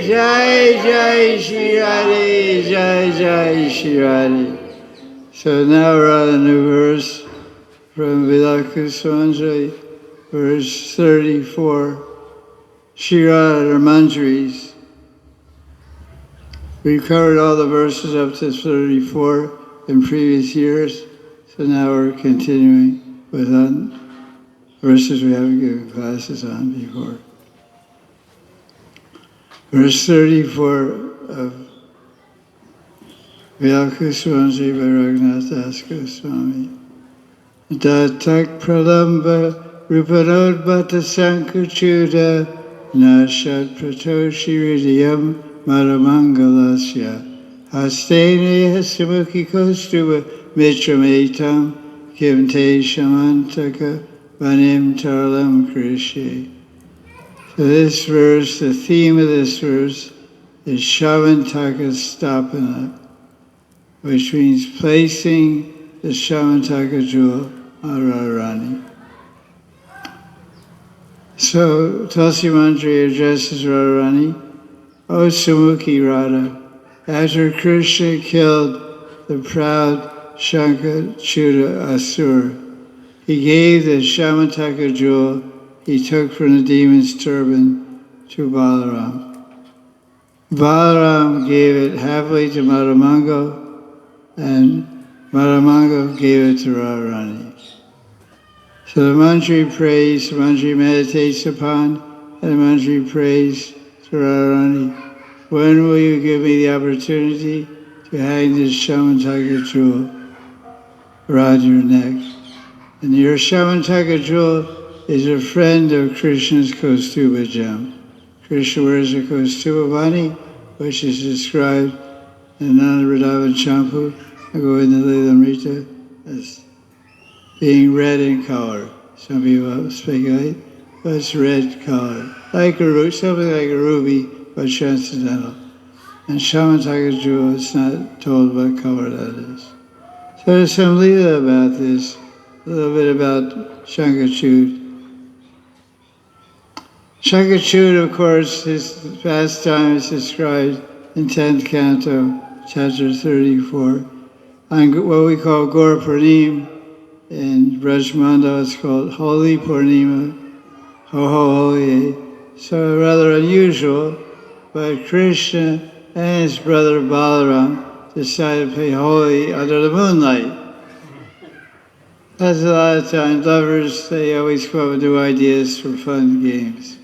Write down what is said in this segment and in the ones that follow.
Jai Jai Sri Radhe, Jai Jai Sri Radhe. So now we're on a new verse from Vilapa Kusumanjali, verse 34, Sri Radha and Her Manjaris. We've covered all the verses up to 34 in previous years, so now we're continuing with verses we haven't given classes on before. Verse 34 of Vilapa Kusumanjali by Raghunatha Das Goswami. Datak pralamba rupanod bata sankuchuda nashat pratoshi hridayam maramangalasya hastene sumukhi kostuva mitrametam kimte shamantaka vanim tarlam krishe. So this verse, the theme of this verse is Shamantaka Stapana, which means placing the Shamantaka jewel on Radharani. So Tulsi Manjari addresses Radharani, O Sumukhi Radha, after Krishna killed the proud Shankachuta Asura, he gave the Shamantaka jewel he took from the demon's turban to Balaram. Balaram gave it happily to Madamango, and Madamango gave it to Radharani. So the Manjari prays, the Manjari meditates upon, and the Manjari prays to Radharani, when will you give me the opportunity to hang this Shamantaka jewel around your neck? And your Shamantaka jewel is a friend of Krishna's Kaustuba gem. Krishna wears a Kaustuba Vani, which is described in Nana Vrindavan Champu, Govinda Lilamrita, as being red in color. Some people speculate, but it's red color. Like something like a ruby, but transcendental. And Shamantaka jewel, it's not told what color that is. So there's some Leela about this, a little bit about Shankachud. Shankachud, of course, his pastime is described in 10th canto, chapter 34. On what we call Gaur Purnim, in Brajmanda it's called Holy Purnima, Ho Ho Holy. So rather unusual, but Krishna and his brother Balaram decided to play holy under the moonlight. That's a lot of times, lovers, they always come up with new ideas for fun games.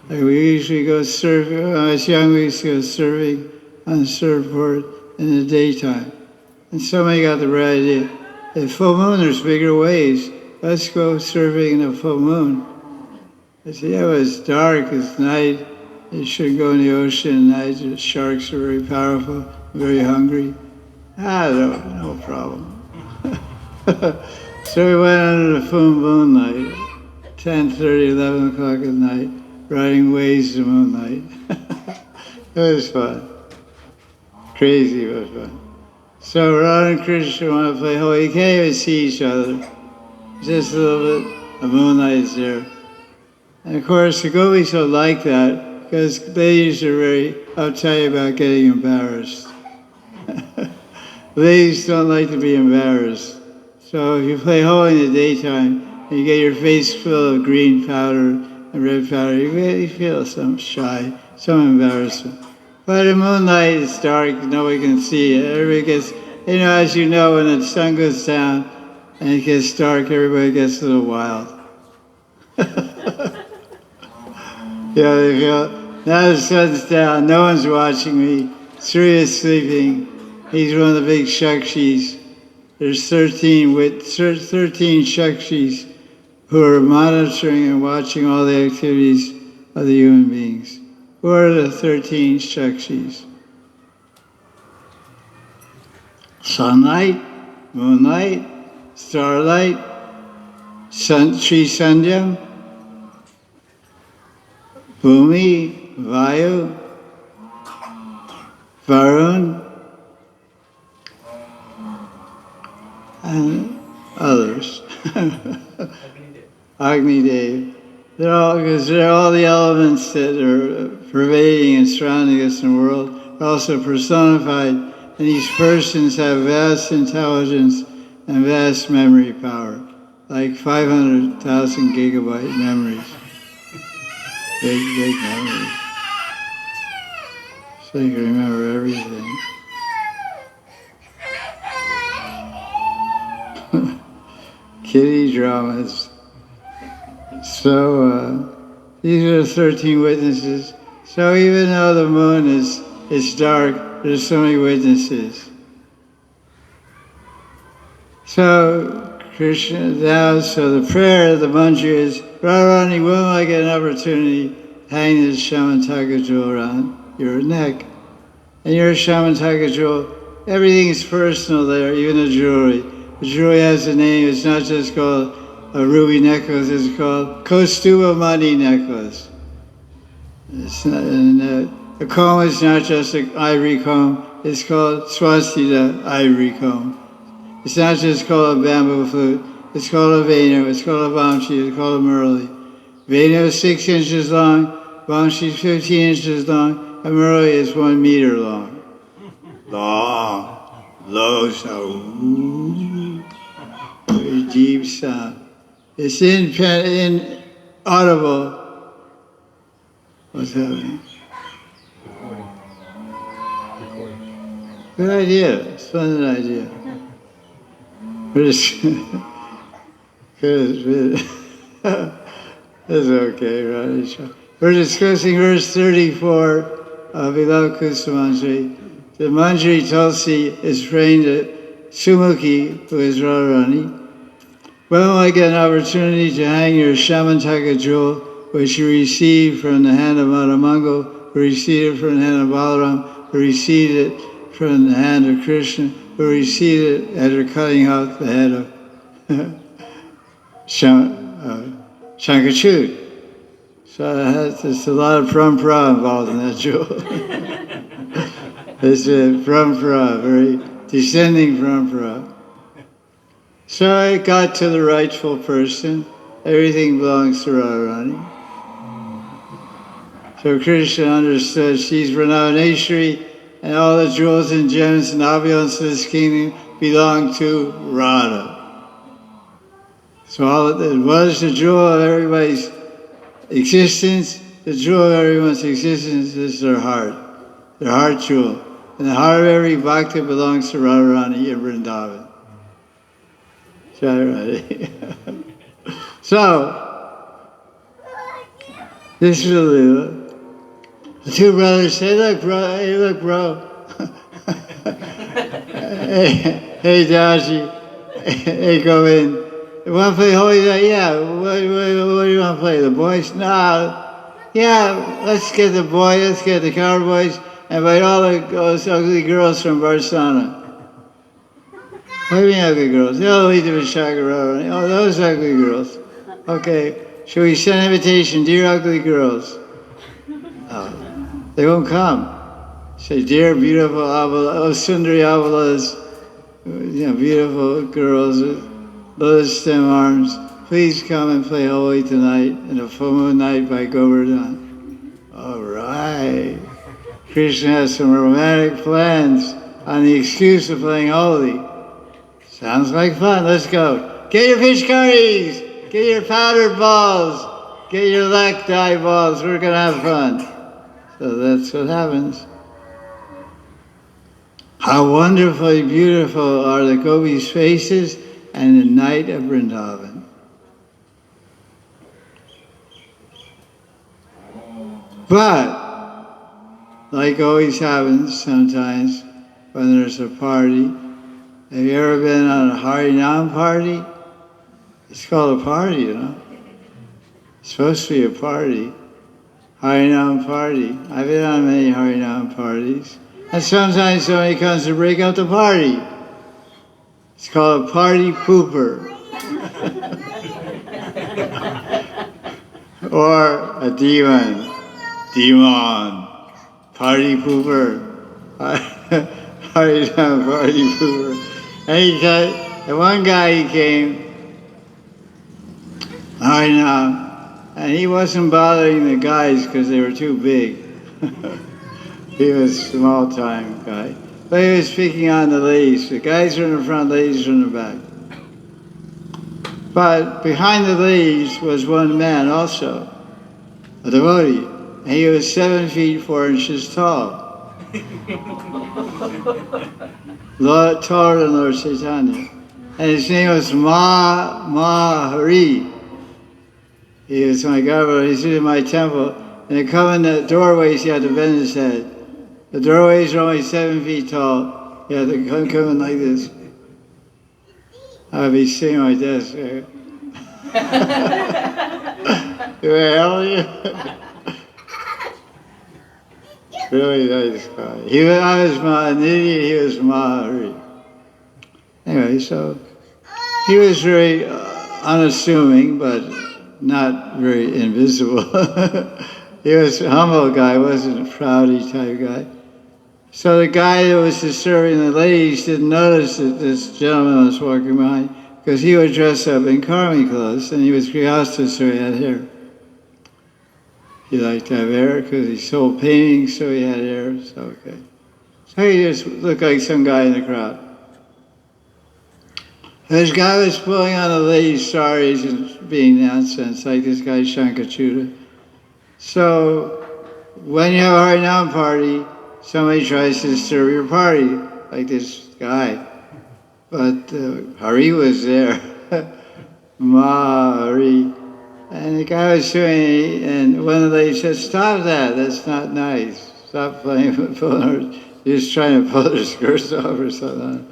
Like we usually go surfing, when I was young we used to go surfing on the surfboard in the daytime. And somebody got the right idea. At full moon there's bigger waves. Let's go surfing in a full moon. I said, yeah, but it's dark, it's night. You shouldn't go in the ocean at night. The sharks are very powerful, very hungry. No problem. So we went under the full moonlight, 10:30, 11 o'clock at night, riding waves in the moonlight. It was fun. Crazy, but fun. So Radha and Krishna want to play holy. You can't even see each other. Just a little bit of moonlight is there. And of course, the gopis don't like that because ladies are very uptight about getting embarrassed. Ladies don't like to be embarrassed. So if you play holy in the daytime and you get your face full of green powder and red powder, you feel some shy, some embarrassment. But in moonlight, it's dark, nobody can see it. Everybody gets, as you know, when the sun goes down and it gets dark, everybody gets a little wild. They feel, now the sun's down, no one's watching me, Surya is sleeping, he's one of the big Shakshis. There's 13 Shakshis who are monitoring and watching all the activities of the human beings. Who are the 13 Shakshis? Sunlight, moonlight, starlight, Sri Sandhyam, Bhumi, Vayu, Varun, and others. Agni Dev. Because they're all the elements that are pervading and surrounding us in the world, are also personified, and these persons have vast intelligence and vast memory power, like 500,000 gigabyte memories. Big memories. So you can remember everything. Kitty dramas. So these are the 13 witnesses. So even though the moon is dark, there's so many witnesses. So Krishna now, so the prayer of the mantra is, Radharani, when will I get an opportunity to hang this Shamantaka jewel around your neck? And your Shamantaka jewel, everything is personal there, even the jewelry. The jewelry has a name, it's not just called a ruby necklace, it's called Stavavali necklace. It's not, and the comb is not just an ivory comb, it's called swastika ivory comb. It's not just called a bamboo flute, it's called a venu, it's called a vamshi, it's called a murli. Venu is 6 inches long, vamshi is 15 inches long, and murli is 1 meter long. Long, low sound, very deep sound. It's inaudible. What's happening? Good idea, splendid idea. We're just, good. That's okay, right? We're discussing verse 34 of Vilapa Kusumanjali. The Manjari Tulsi is praying to Sumukhi, who is Radharani. When will I get an opportunity to hang your Shamantaka jewel, which you received from the hand of Madhamango, who received it from the hand of Balaram, who received it from the hand of Krishna, who received it after cutting off the head of Shankachud. So there's a lot of parampara involved in that jewel. It's a parampara, very descending parampara. So I got to the rightful person. Everything belongs to Radharani. So Krishna understood she's Vrindavaneshwari, and all the jewels and gems and opulence of this kingdom belong to Radha. So what is the jewel of everybody's existence? The jewel of everyone's existence is their heart jewel. And the heart of every bhakta belongs to Radharani in Vrindavan. Jai Radhe. So, this is a lila. The two brothers say, look, bro. hey, Dasi. Hey, go in. You want to play holy night? Yeah. What do you want to play? The boys? No. Yeah, let's get the boys, let's get the cowboys, and invite all those ugly girls from Barsana. What do you mean ugly girls? They'll lead to Vishakara. Oh, those ugly girls. Okay. Shall we send an invitation, dear ugly girls? They won't come. Say, dear beautiful Avala, Sundari Avalas, beautiful girls with lotus stem arms, please come and play holy tonight in a full moon night by Govardhan. All right. Krishna has some romantic plans on the excuse of playing holy. Sounds like fun. Let's go. Get your fish curries. Get your powdered balls. Get your lacti balls. We're going to have fun. So that's what happens. How wonderfully beautiful are the gopis' faces and the night of Vrindavan. But, like always happens sometimes when there's a party, have you ever been on a Harinam party? It's called a party, you know. It's supposed to be a party. Harinam party. I've been on many Harinam parties. And sometimes somebody comes to break up the party. It's called a party pooper. Or a demon. Party pooper. Harinam party pooper. And one guy, he came, Harinam, And he wasn't bothering the guys because they were too big. He was a small-time guy. But he was picking on the ladies. The guys were in the front, ladies were in the back. But behind the ladies was one man also, a devotee. And he was 7 feet 4 inches tall. Taller than Lord Chaitanya. And his name was Hari. He was my governor. He's in my temple. And they come in the doorways, he had to bend his head. The doorways are only 7 feet tall. He had to come in like this. I'd be sitting at my desk there. Do I help you? Really nice guy. I was Mahanidhi, he was Mahari. Anyway, so he was very unassuming, but not very invisible. He was a humble guy, wasn't a proudy type guy. So the guy that was disturbing the ladies didn't notice that this gentleman was walking behind because he would dress up in karmi clothes and he was grihasta, so he had hair. He liked to have hair because he sold paintings, so he had hair, so okay. So he just looked like some guy in the crowd. This guy was pulling on the ladies' saris and being nonsense, like this guy Shankachuta. So when you have a Harinam party, somebody tries to disturb your party, like this guy. But Hari was there, Mahari. And the guy was doing it, and one of the ladies said, "Stop that, that's not nice. Stop pulling her. You're just trying to pull her skirts off or something."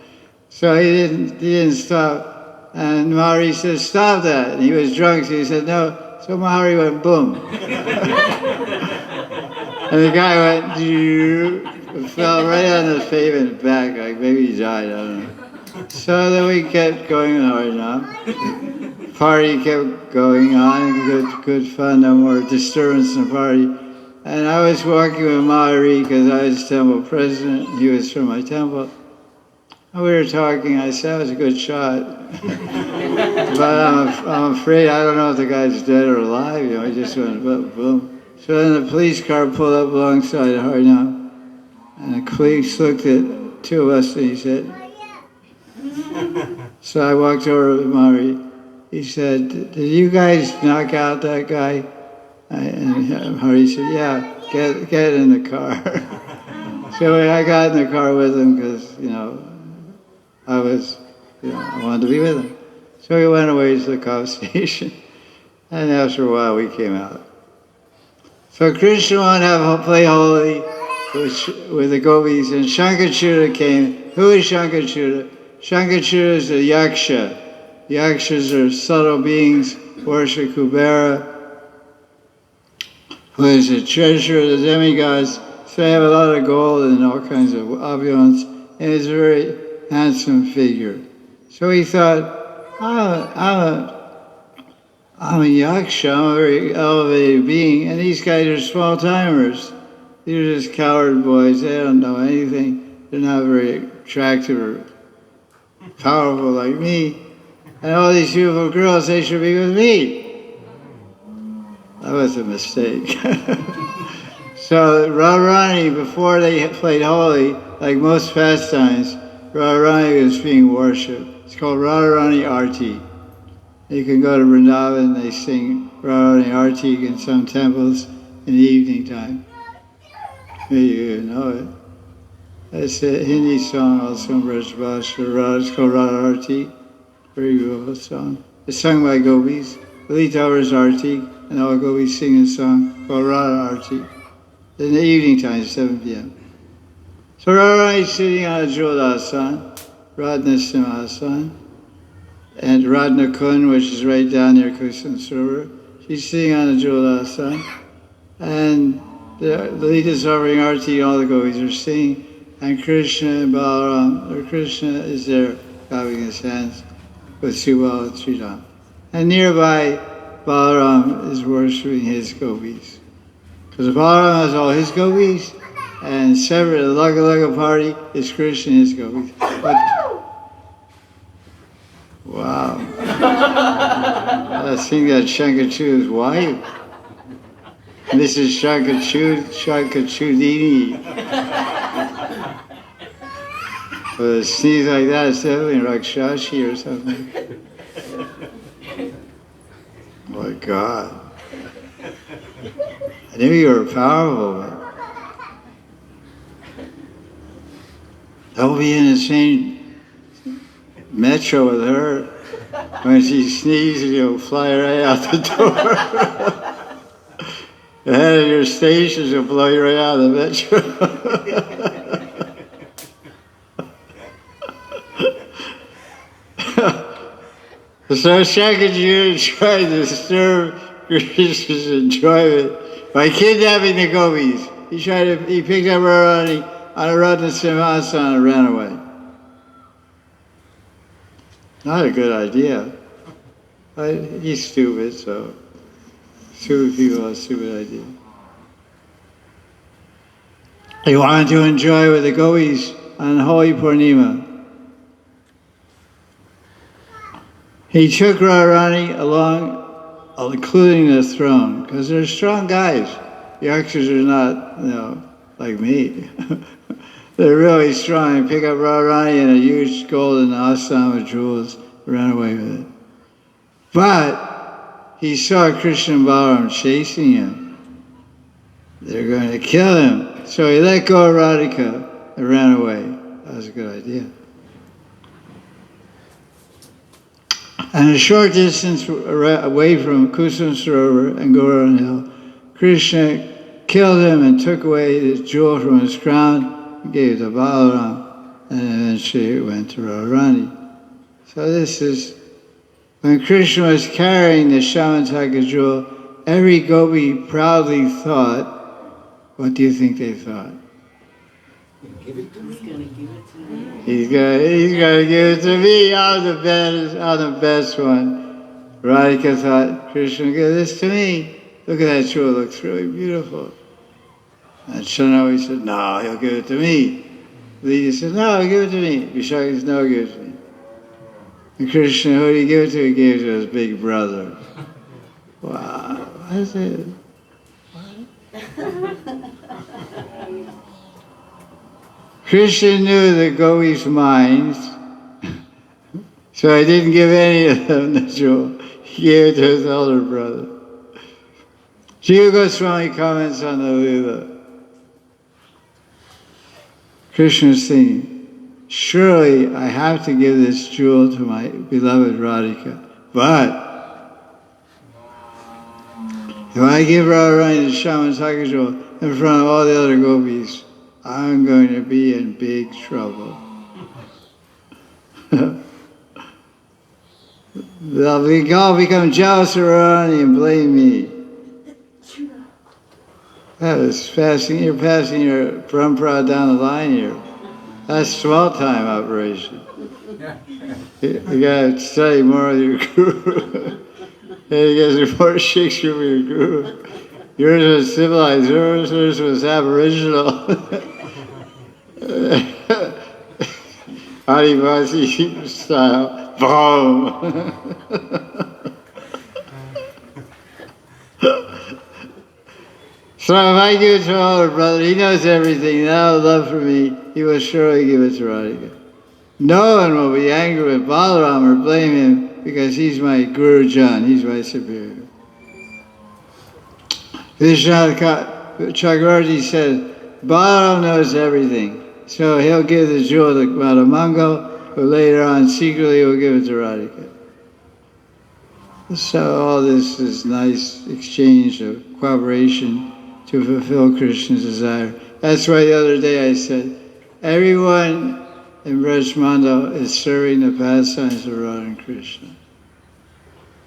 So he didn't stop. And Mahari said, "Stop that." And he was drunk, so he said, "No." So Mahari went boom. And the guy went, fell right on his pavement back, like maybe he died, I don't know. So then we kept going on. Party kept going on, good fun, no more disturbance in the party. And I was walking with Mahari because I was temple president, he was from my temple. And we were talking, I said, "That was a good shot." But I'm afraid, I don't know if the guy's dead or alive, he just went boom, boom. So then the police car pulled up alongside Harinam, and the police looked at two of us and he said, so I walked over to Mahari. He said, "Did you guys knock out that guy?" And Hari said, "Yeah, get in the car." So I got in the car with him because, I wanted to be with him. So we went away to the cop station, and after a while we came out. So Krishna wanted to play holy with the gopis, and Shankachuta came. Who is Shankachuta? Shankachuta is a yaksha. Yakshas are subtle beings, worship Kubera, who is the treasurer of the demigods. So they have a lot of gold and all kinds of opulence, and he's a very handsome figure. So he thought, I'm a yaksha, I'm a very elevated being, and these guys are small-timers. These are just coward boys, they don't know anything. They're not very attractive or powerful like me. And all these beautiful girls, they should be with me. That was a mistake. So Radharani, before they played holy, like most pastimes, Radharani was being worshipped. It's called Radharani Arti. You can go to Vrindavan, they sing Radharani Arti in some temples in the evening time. Maybe you know it. It's a Hindi song also in Braj Bhasha. It's called Radha Arti. Very beautiful song. It's sung by gopis. Lita hours Arti, and all gopis sing a song called Radha Arti. In the evening time, 7 p.m. So Radharani is sitting on a jeweled asan, Radha Simhasan, and Radha Kund, which is right down near Kusum Sarovar. She's sitting on a jeweled asan, and the Lita's offering Arti, all the gopis are singing, and Krishna and Balaram, or Krishna is there, clapping his hands with Subal and Sridham. And nearby, Balaram is worshipping his gopis. Because Balaram has all his gopis, and separate, the Laga Laga party is Krishna and his gopis. But, wow. think that's Shankachu's wife. Mrs. Shankachudini. With a sneeze like that, it's definitely Rakshashi or something. Oh my God. I knew you were powerful, but don't be in the same metro with her. When she sneezes, you'll fly right out the door. The head of your stations will blow you right out of the metro. So Shankaji tried to disturb Krishna's enjoyment by kidnapping the gopis. He picked up Radharani on a Radha Simhasana and ran away. Not a good idea. He's stupid, so stupid people have stupid ideas. He wanted to enjoy with the gopis on Holy Purnima. He took Radharani along, including the throne, because they're strong guys. The Yakshas are not, like me. They're really strong. He picked up Radharani in a huge golden asam with jewels, ran away with it. But he saw Krishna and Balaram chasing him. They're going to kill him. So he let go of Radhika and ran away. That was a good idea. And a short distance away from Kusum Sarovar and Govardhan Hill, Krishna killed him and took away his jewel from his crown and gave it to Balaram, and eventually it went to Radharani. So this is, when Krishna was carrying the Shamantaka jewel, every gopi proudly thought, what do you think they thought? He's going to give it to me. He's gonna give it to me. I'm the best one. Radhika thought, Krishna, give this to me. Look at that jewel, it looks really beautiful. And Shanavi said, no, he'll give it to me. Lita said, no, give it to me. Vishaka said, no, give it to me. And Krishna, who did he give it to? He gave it to his big brother. Wow, what is it? Krishna knew the gopis' minds, so he didn't give any of them the jewel. He gave it to his elder brother. Jiva Goswami comments on the Lila. Krishna is thinking, surely I have to give this jewel to my beloved Radhika, but if I give Radharani the Shamantaka jewel in front of all the other gopis, I'm going to be in big trouble. They'll all become jealous of Radharani and blame me. That is fasting. You're passing your parampara down the line here. That's small time operation. You got to study more of your guru. You got to more Shikshra from your guru. Yours was civilized. Yours was aboriginal. Adivasi style. Boom! So if I give it to my older brother, he knows everything. Now love for me, he will surely give it to Radhika. No one will be angry with Balaram or blame him because he's my Guru Jan, he's my superior. Vishwanath Chakravarti said, Balaram knows everything, so he'll give the jewel to Madhamangal, but later on secretly he'll give it to Radhika. So all this is nice exchange of cooperation to fulfill Krishna's desire. That's why the other day I said, everyone in Brajmanda is serving the pastimes of Radha and Krishna.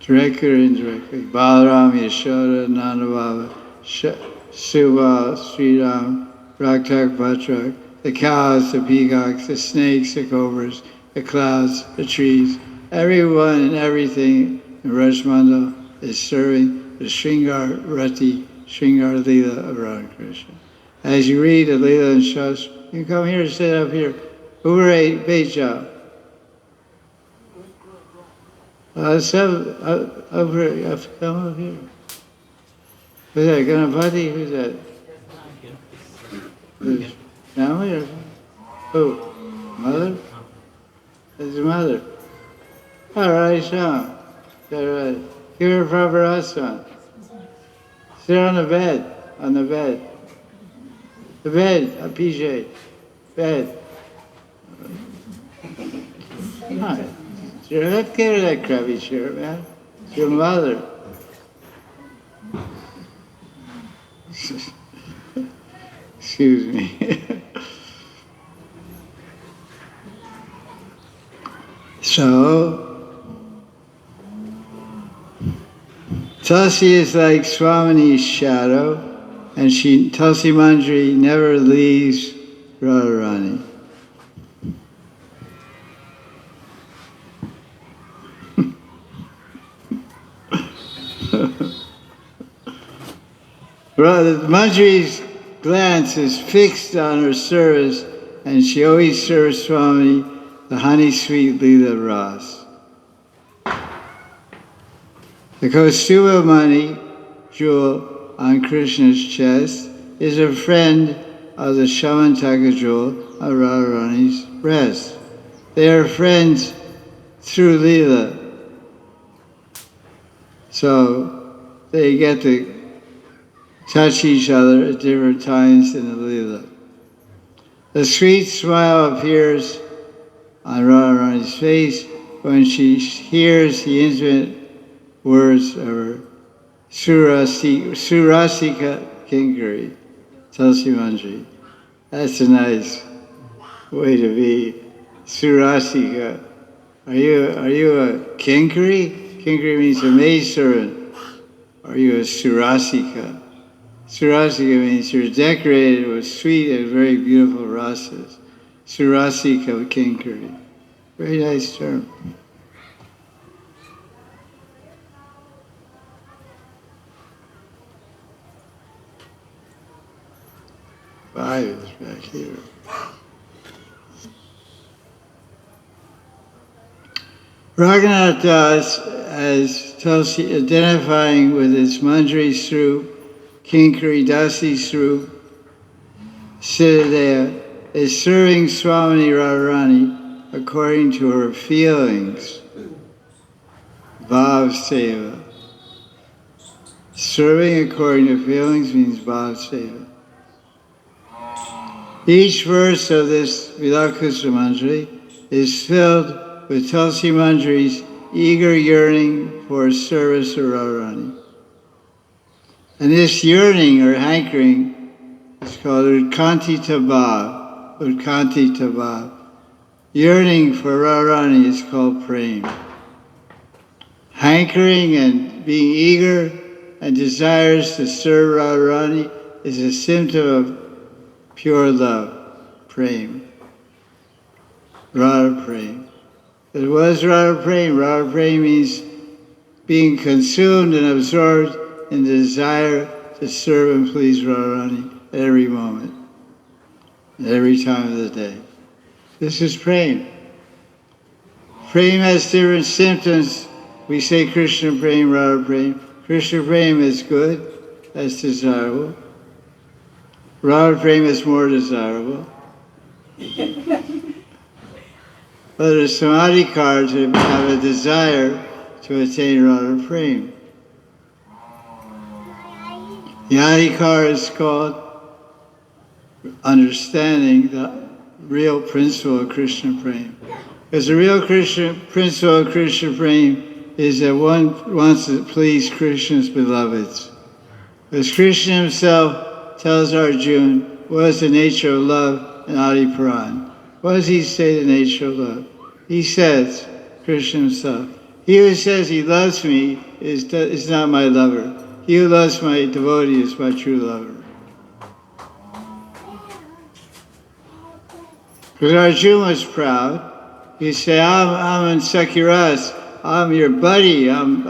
Directly or indirectly. Balaram, Yashoda, Nandababa, Subha, Sriram, Raktak, Bhatrak, the cows, the peacocks, the snakes, the cobras, the clouds, the trees. Everyone and everything in Brajmanda is serving the Shringar Rati, Shringar Leela of Radha and Krishna. As you read the Leela and Shastra, you come here, sit up here. Hooray, Beja. Come over here. Who's that? Ganapati? Who's that? Who's family or who? Mother? That's his mother. All right, Sean. All right. Give her a proper husband. Sit on the bed. On the bed. The bed. A PJ. Bed. Right. Let's get her that crappy chair, man. It's your mother. Excuse me. So, Tulsi is like Swamini's shadow, and Tulsi Manjari never leaves Radharani. Manjari's glance is fixed on her service, and she always serves Swami the honey-sweet Leela Ras. The Kaustubha Mani jewel on Krishna's chest is a friend of the Shamantaka jewel on Radharani's breast. They are friends through Leela. So they get to touch each other at different times in the Leela. The sweet smile appears on Radharani's face when she hears the intimate words of her Surasika Kinkari, Tulsi Manjari. That's a nice way to be. Surasika. Are you a Kinkari? Kinkari means a maidservant. Are you a Surasika? Surasika means you're decorated with sweet and very beautiful rasas. Surasika Kinkari. Very nice term. Five is back here. Raghunatha Das, as Tulsi, identifying with his Manjari Srup, Kinkari Dasi Srup, Siddhaya, is serving Swamini Radharani according to her feelings. Bhav Seva. Serving according to feelings means Bhav Seva. Each verse of this Vilapa Kusumanjali is filled with Tulsi Manjari's eager yearning for service of Radharani. And this yearning or hankering is called Utkantita Bhav. Utkantita Bhav. Yearning for Radharani is called Prem. Hankering and being eager and desires to serve Radharani is a symptom of pure love, Prem. Radha Prem. But what is Radha Prem? Radha Prem means being consumed and absorbed in the desire to serve and please Radharani at every moment, at every time of the day. This is Prem. Prem has different symptoms. We say Krishna Prem, Radha Prem. Krishna Prem is good, that's desirable. Radha Prem is more desirable. But a samadhikar to have a desire to attain Radha Prem. The adhikar is called understanding the real principle of Krishna Prem. Because the real principle of Krishna Prem is that one wants to please Krishna's beloveds. Because Krishna himself tells Arjuna what is the nature of love in Adi Puran. What does he say the nature of love? He says, Krishna himself, he who says he loves me is not my lover. He who loves my devotee is my true lover. Because Arjuna was proud. He said, I'm in Sakiras. I'm your buddy. I'm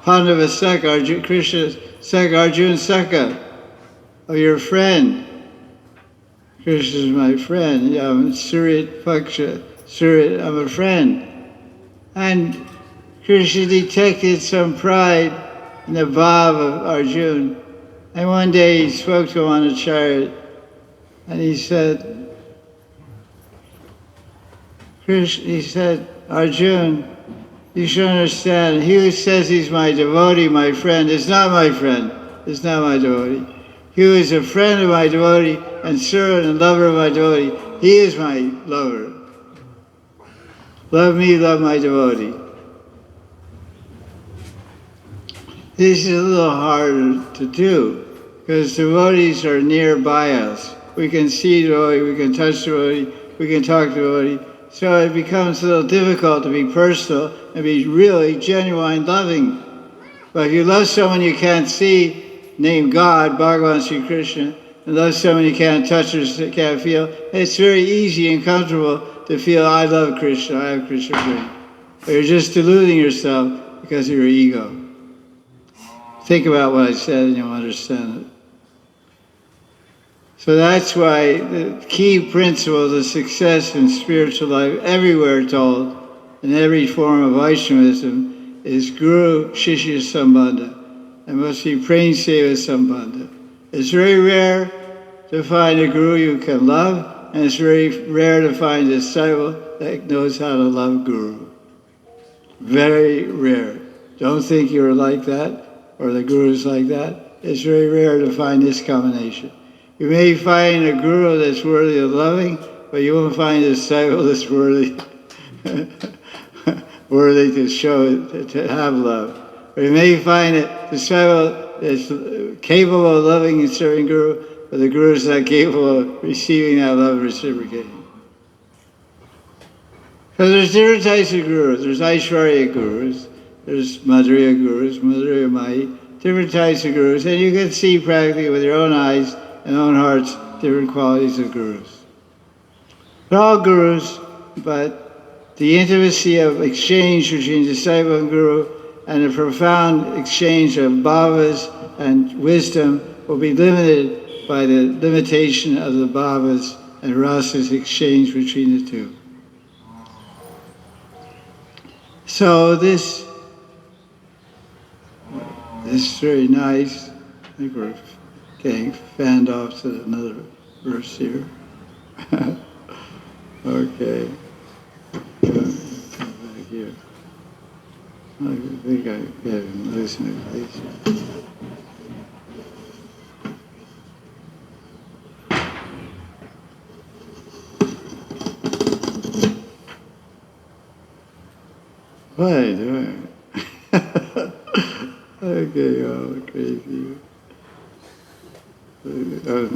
Pandava Saka, Krishna Saka, Arjuna Saka. Oh, your friend. Krishna is my friend. I'm Surit Paksha. Surit, I'm a friend. And Krishna detected some pride in the bhav of Arjuna. And one day he spoke to him on a chariot, and he said, Arjuna, you should understand, he who says he's my devotee, my friend, is not my friend, is not my devotee. He who is a friend of my devotee and servant and lover of my devotee, he is my lover. Love me, love my devotee. This is a little harder to do because devotees are nearby us. We can see devotee, we can touch devotee, we can talk to devotee. So it becomes a little difficult to be personal and be really genuine loving. But if you love someone you can't see, name God, Bhagavan Sri Krishna, and love someone you can't touch or can't feel, it's very easy and comfortable to feel, I love Krishna, I have Krishna free. But you're just deluding yourself because of your ego. Think about what I said and you'll understand it. So that's why the key principles of success in spiritual life, everywhere told, in every form of Vaishnavism, is Guru Shishya Sambandha. It must be Prem Seva Sambandha. It's very rare to find a Guru you can love, and it's very rare to find a disciple that knows how to love Guru. Very rare. Don't think you're like that, or the Guru's like that. It's very rare to find this combination. You may find a Guru that's worthy of loving, but you won't find a disciple that's worthy to show, to have love. Or you may find a disciple that's capable of loving and serving Guru, but the Guru is not capable of receiving that love and reciprocating. Because there's different types of Gurus. There's Aishwarya Gurus, there's Madhurya Gurus, Madhurya Mai, different types of Gurus, and you can see practically with your own eyes and own hearts different qualities of Gurus. But all Gurus, but the intimacy of exchange between disciple and Guru and the profound exchange of bhavas and wisdom will be limited by the limitation of the bhavas and rasas exchange between the two. So this is very nice. I think we're getting fanned off to another verse here. Okay. Back here. I think I have him losing his place here. What are you doing? Okay, all crazy. I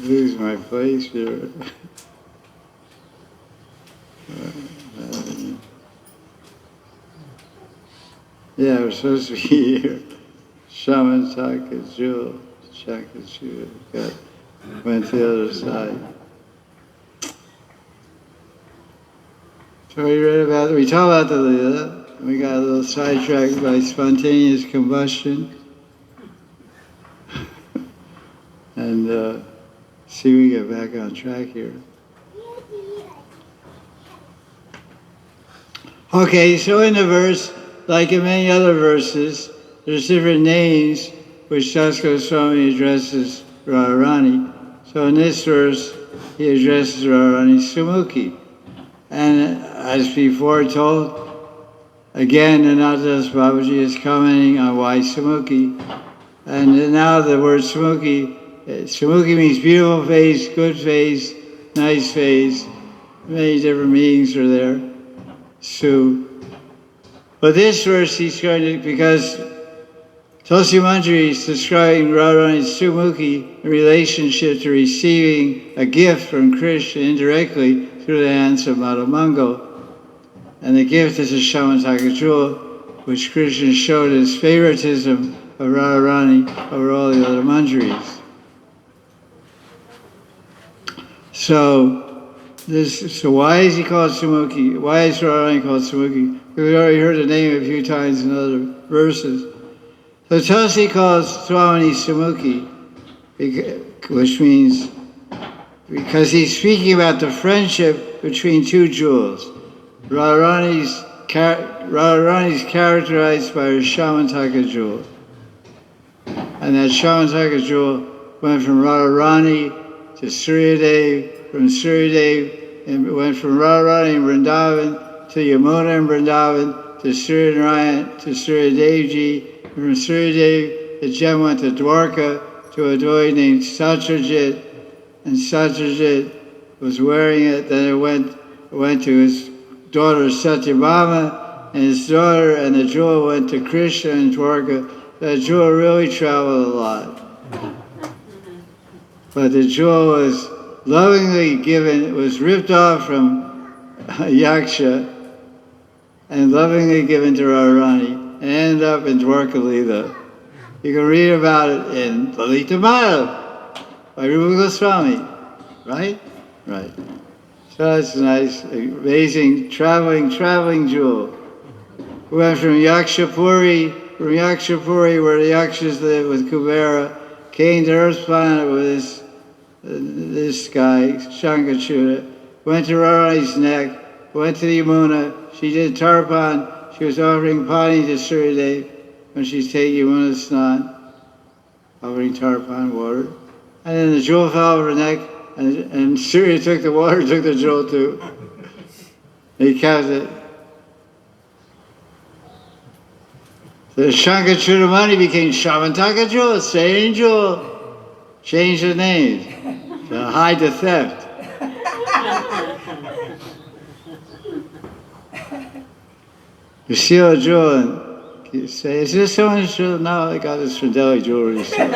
lose my place here. Yeah, we're supposed to be here. Shaman Chakajul, went to the other side. So we talk about the Lila, and we got a little sidetracked by spontaneous combustion. And see we get back on track here. Okay, so in the verse, like in many other verses, there's different names which Das Goswami addresses Radharani. So in this verse, he addresses Radharani Sumukhi. And as before told, again, Raghunatha Das Babaji is commenting on why Sumukhi. And now the word Sumukhi means beautiful face, good face, nice face. Many different meanings are there. But this verse he's going to, because Tulsi Manjari is describing Radharani Sumukhi in relationship to receiving a gift from Krishna indirectly through the hands of Madhamangal. And the gift is a Shamataka jewel, which Krishna showed his favoritism of Radharani over all the other Manjaris. So why is he called Sumukhi? Why is Radharani called Sumukhi? We already heard the name a few times in other verses. So Tulsi calls Swamini Sumukhi, which means because he's speaking about the friendship between two jewels. Radharani's Radharani is characterized by her Shamantaka jewel. And that Shamantaka jewel went from Radharani to Suryadev, from Suryadev, and it went from Radharani in Vrindavan to Yamuna in Vrindavan, to Suryanarayan, to Suryadevji, and from Suryadev, the gem went to Dwarka, to a boy named Satyajit, and Satyajit was wearing it, then it went to his daughter Satyabhama, and his daughter, and the jewel went to Krishna and Dwarka. That jewel really traveled a lot. But the jewel was lovingly given, it was ripped off from Yaksha and lovingly given to Radharani and ended up in Dwarka Leela. You can read about it in Lalita Madhav by Rupa Goswami, right? Right. So that's a nice, amazing, traveling jewel. We went from Yakshapuri, where the Yakshas live with Kubera, came to Earth's planet with this guy, Shankachuta, went to Radharani's neck, went to the Yamuna, she did Tarpan, she was offering pani to Suryadev when she's taking Yamuna Snan, offering Tarpan water. And then the jewel fell over her neck, and Surya took the water, took the jewel too. He kept it. The Shankachudamani became Shamantaka jewel, same jewel. Changed the name to hide the theft. You steal a jewel and you say, is this someone's jewel? No, I got this from Delhi Jewelry Store.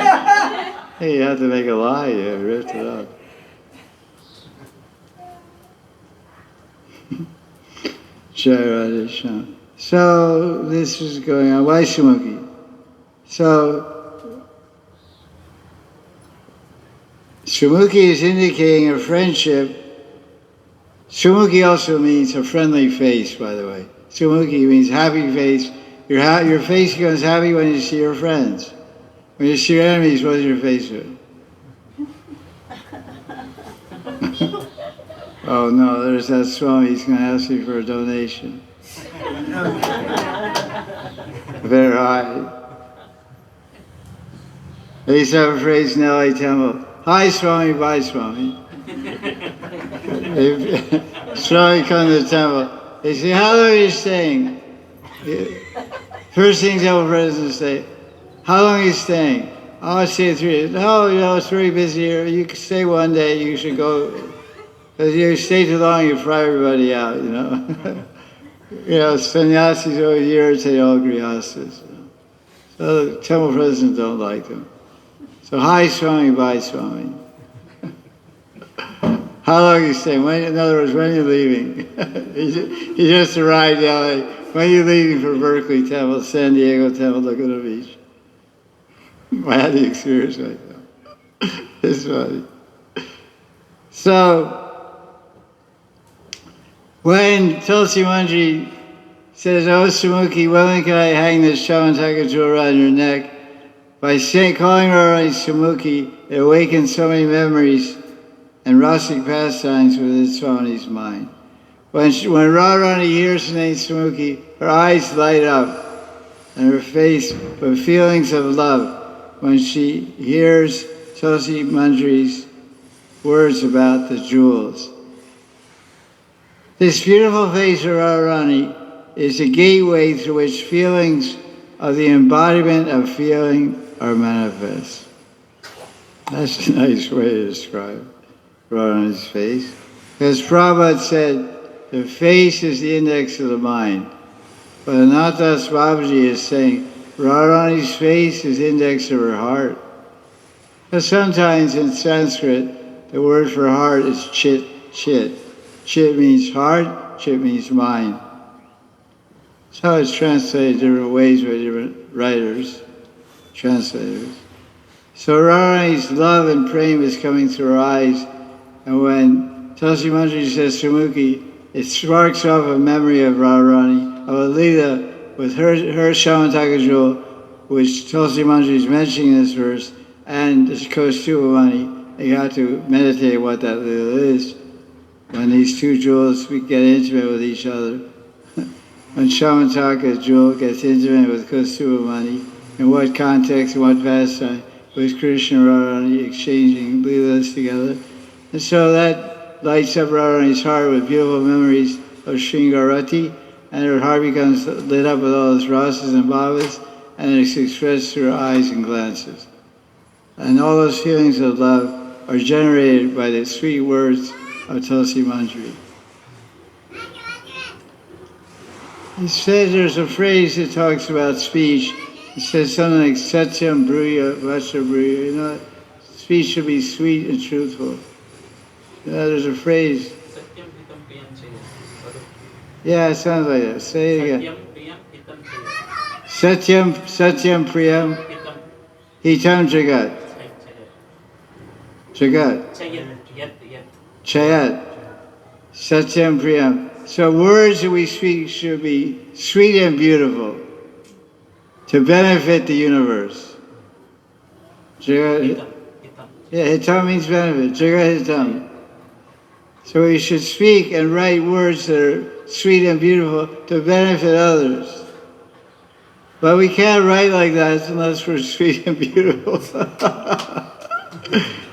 Hey, you have to make a lie, you ripped it up. Jai Radhe Shyam. So this is going on. Why Sumukhi? So Sumukhi is indicating a friendship. Sumukhi also means a friendly face, by the way. Sumukhi means happy face. Your face becomes happy when you see your friends. When you see your enemies, what does your face do? Oh no, there's that Swami, he's going to ask me for a donation. Better hide. They used to have a phrase in LA Temple, hi Swami, bye Swami. Swami comes to the temple, they say, how long are you staying? First thing Temple presidents say, how long are you staying? Oh, I stay 3 days. No, it's very busy here. You can stay one day, you should go. Because you stay too long, you fry everybody out, Sannyasis always irritate all grihastas. So the temple presidents don't like them. So, hi Swami, bye Swami. How long are you staying? In other words, when are you leaving? He just arrived in LA. When are you leaving for Berkeley Temple, San Diego Temple, Laguna Beach? I had the experience right now. It's funny. So, when Tulsi Manji says, oh Sumukhi, when can I hang this Shamantaka jewel around your neck? By calling her Sumukhi, it awakens so many memories and rasic pastimes within Swami's mind. When Radharani hears the name Sumukhi, her eyes light up and her face with feelings of love when she hears Tulsi Manjari's words about the jewels. This beautiful face of Radharani is a gateway through which feelings of the embodiment of feeling are manifest. That's a nice way to describe Radharani's face. As Prabhupada said, the face is the index of the mind. But Anatas Babaji is saying, Radharani's face is the index of her heart. Because sometimes in Sanskrit, the word for heart is chit, chit. Chit means heart, chit means mind. That's how it's translated different ways by different writers, translators. So Radharani's love and prema is coming through her eyes, and when Tulsi Manjari says Sumukhi, it sparks off a memory of Radharani, of a Leela with her Shamantaka jewel, which Tulsi Manjari is mentioning in this verse, and this Kaustubhamani. You have to meditate what that Leela is. When these two jewels we get intimate with each other. when Shamataka Jewel gets intimate with Kusumanjali, in what context and what pastime was Krishna and Radharani exchanging Leelas together. And so that lights up Radharani's heart with beautiful memories of Shringarati, and her heart becomes lit up with all its rasas and bhavas, and it's expressed through her eyes and glances. And all those feelings of love are generated by the sweet words of Tulsi Manjari. He says there's a phrase that talks about speech. It says something like Satyam Bruya, Vacha Bruya. You know, speech should be sweet and truthful. You know, there's a phrase. Satyam hitam priyam chaya. Yeah, it sounds like that. Say it again. Satyam priyam hitam chaya. Satyam Priyam Hitam Jagat. Jagat. Chayat. Satyam Priyam. So words that we speak should be sweet and beautiful to benefit the universe. Jagat. Yeah, hitam means benefit. Jagat hitam. So we should speak and write words that are sweet and beautiful to benefit others. But we can't write like that unless we're sweet and beautiful.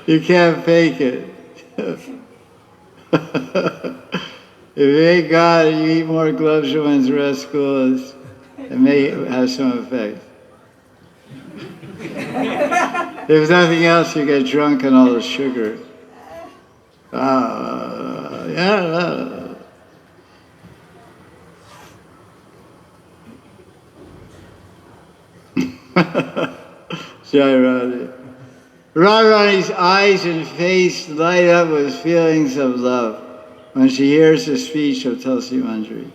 You can't fake it. If you hate God and you eat more gloves when the rest schools, it may have some effect. If nothing else, you get drunk on all the sugar. Yeah. Jai Radhe. Radharani's eyes and face light up with feelings of love when she hears the speech of Tulsi Manjari.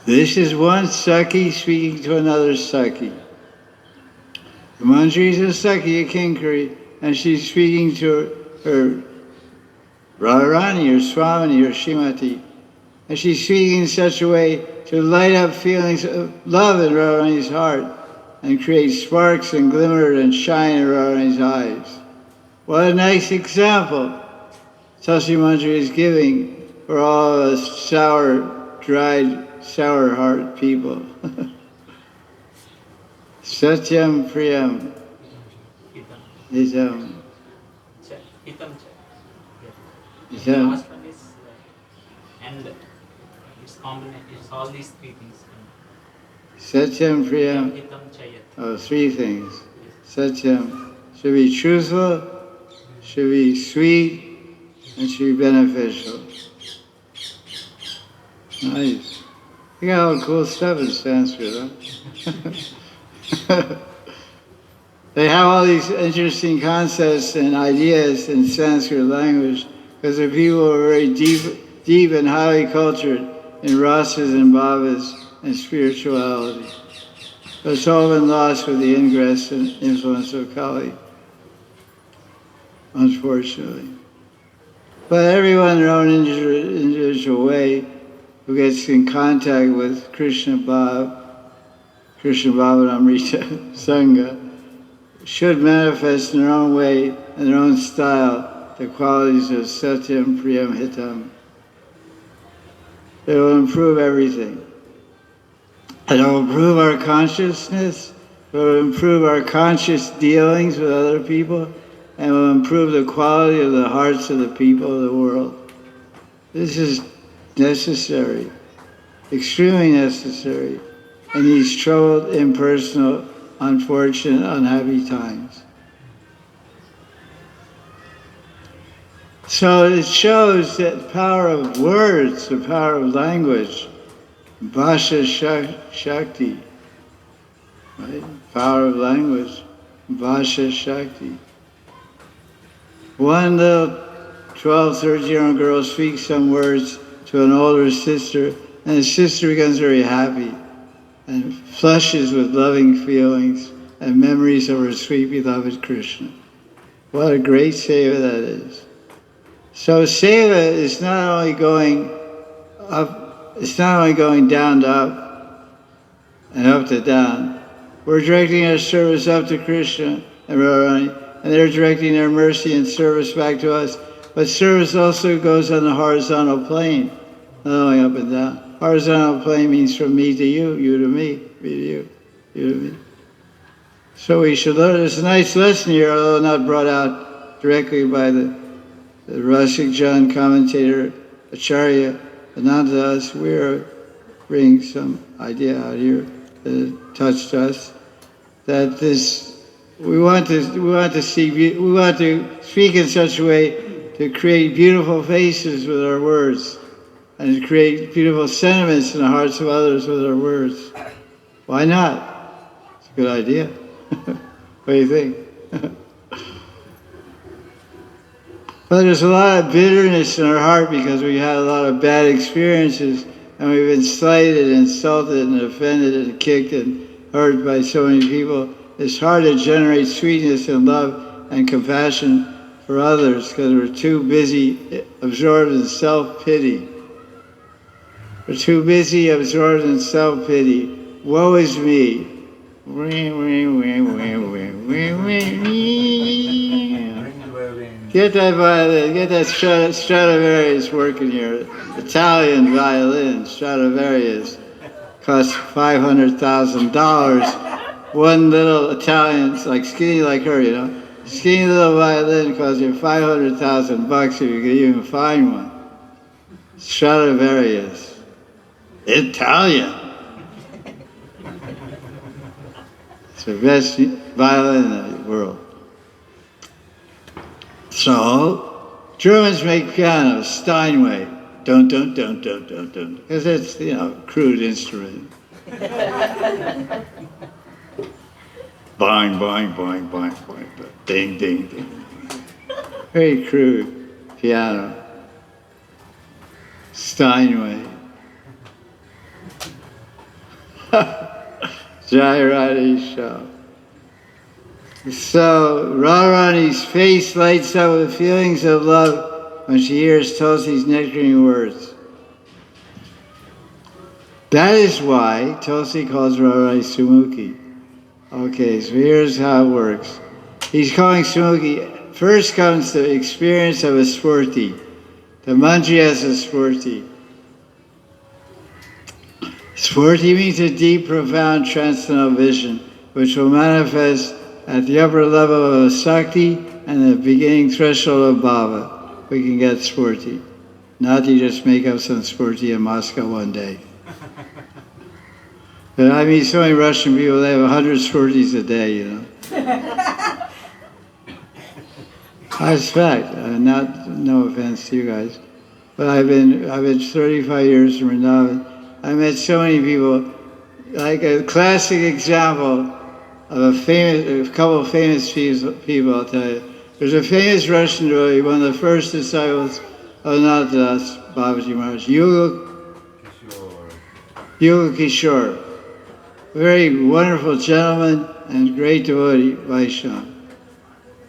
This is one Sakhi speaking to another Sakhi. Manjari is a Sakhi, a Kinkari, and she's speaking to her Radharani, or Swamini, or Srimati. And she's speaking in such a way to light up feelings of love in Radharani's heart and create sparks and glimmer and shine in Radharani's eyes. What a nice example Tulsi Manjari is giving for all of us sour, dried, sour heart people. Satyam Priyam. Hitam. The last one is and it's combination. It's all these three things. Satyam Priyam. Hitam chayat. Oh, three things. Satyam should be truthful, should be sweet, and should be beneficial. Nice. You got all cool stuff in Sanskrit, huh? They have all these interesting concepts and ideas in Sanskrit language because the people are very deep and highly cultured in rasas and bhavas and spirituality. But it's all been lost with the ingress and influence of Kali, unfortunately. But everyone in their own individual way who gets in contact with Krishna Bhav, Krishna Bhavanamrita Sangha, should manifest in their own way, in their own style, the qualities of Satyam, Priyam, Hitam. It will improve everything. It will improve our consciousness, it will improve our conscious dealings with other people, and will improve the quality of the hearts of the people of the world. This is necessary, extremely necessary, in these troubled, impersonal, unfortunate, unhappy times. So it shows that the power of words, the power of language, Bhasha Shakti, right? Power of language, Bhasha Shakti. One little 12, 13-year-old girl speaks some words to an older sister, and the sister becomes very happy and flushes with loving feelings and memories of her sweet beloved Krishna. What a great seva that is. So seva is not only going up, it's not only going down to up and up to down. We're directing our service up to Krishna and Radharani, and they're directing their mercy and service back to us. But service also goes on the horizontal plane. not only up and down. Horizontal plane means from me to you, you to me, me to you, you to me. So we should learn. It's a nice lesson here, although not brought out directly by the Rasik Jan commentator Acharya Anandadas. We're bringing some idea out here that touched us. That we want to speak in such a way to create beautiful faces with our words, and to create beautiful sentiments in the hearts of others with our words. Why not? It's a good idea. What do you think? But there's a lot of bitterness in our heart because we had a lot of bad experiences, and we've been slighted, insulted, and offended, and kicked, and hurt by so many people. It's hard to generate sweetness and love and compassion for others because we're too busy absorbed in self-pity. We're too busy absorbed in self-pity. Woe is me. Get that violin, get that Stradivarius working here. Italian violin, Stradivarius. Costs $500,000. One little Italian, it's like skinny like her, you know. Skinny little violin costs you $500,000 if you could even find one. Stradivarius. Italian. It's the best violin in the world. So, Germans make pianos, Steinway. Don't, because it's, you know, crude instrument. Boing, boing, boing, boing, boing, ding, ding, ding. Very crude piano. Steinway. Jai Radhe show. So Radharani's face lights up with feelings of love when she hears Tulsi's nectarine words. That is why Tulsi calls Radharani Sumukhi. Okay, so here's how it works. He's calling Sumukhi. First comes the experience of a spurti. The manji has a spurti. Spurti means a deep, profound, transcendental vision, which will manifest at the upper level of Sakti and the beginning threshold of Bhava. We can get spurti. Not you just make up some spurti in Moscow one day. But I mean, so many Russian people, they have 100 spurtis a day, you know. I suspect, no offense to you guys, but I've been 35 years in Vrindavan. I met so many people, like a classic example of a couple of famous people, I'll tell you. There's a famous Russian devotee, one of the first disciples of Raghunatha Das Babaji Maharaj, Yoga Kishore. Very wonderful gentleman and great devotee, Vaishnava.